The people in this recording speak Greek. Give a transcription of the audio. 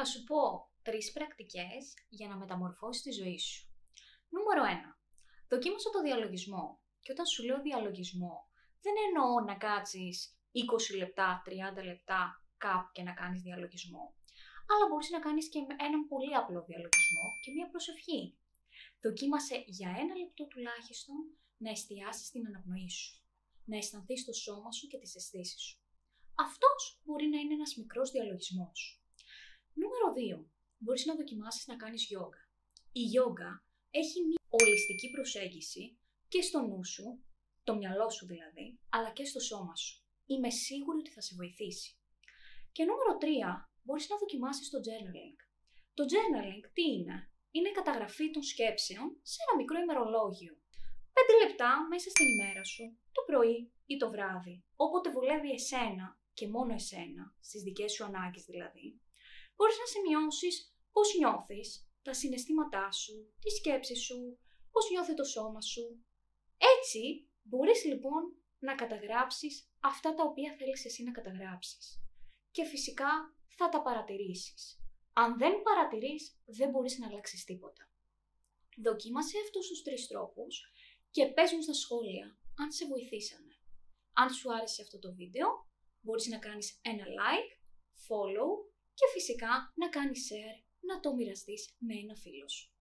Θα σου πω 3 πρακτικές για να μεταμορφώσεις τη ζωή σου. Νούμερο 1. Δοκίμασα το διαλογισμό. Και όταν σου λέω διαλογισμό, δεν εννοώ να κάτσεις 20 λεπτά, 30 λεπτά κάπου και να κάνεις διαλογισμό. Αλλά μπορείς να κάνεις και έναν πολύ απλό διαλογισμό και μία προσευχή. Δοκίμασε για 1 λεπτό τουλάχιστον να εστιάσεις την αναπνοή σου. Να αισθανθείς το σώμα σου και τις αισθήσεις σου. Αυτός μπορεί να είναι ένας μικρός διαλογισμός. Νούμερο 2. Μπορείς να δοκιμάσεις να κάνεις γιόγκα. Η γιόγκα έχει μια ολιστική προσέγγιση και στο νου σου, το μυαλό σου δηλαδή, αλλά και στο σώμα σου. Είμαι σίγουρη ότι θα σε βοηθήσει. Και νούμερο 3. Μπορείς να δοκιμάσεις το journaling. Το journaling τι είναι? Είναι η καταγραφή των σκέψεων σε ένα μικρό ημερολόγιο. 5 λεπτά μέσα στην ημέρα σου, το πρωί ή το βράδυ, όποτε βολεύει εσένα και μόνο εσένα, στις δικές σου ανάγκες δηλαδή, μπορείς να σημειώσεις πώς νιώθεις, τα συναισθήματά σου, τις σκέψεις σου, πώς νιώθει το σώμα σου. Έτσι, μπορείς λοιπόν να καταγράψεις αυτά τα οποία θέλεις εσύ να καταγράψεις. Και φυσικά θα τα παρατηρήσεις. Αν δεν παρατηρείς, δεν μπορείς να αλλάξεις τίποτα. Δοκίμασε αυτούς τους 3 τρόπους και πες μου στα σχόλια αν σε βοηθήσανε. Αν σου άρεσε αυτό το βίντεο, μπορείς να κάνεις ένα like, follow και φυσικά να κάνεις share, να το μοιραστείς με ένα φίλο σου.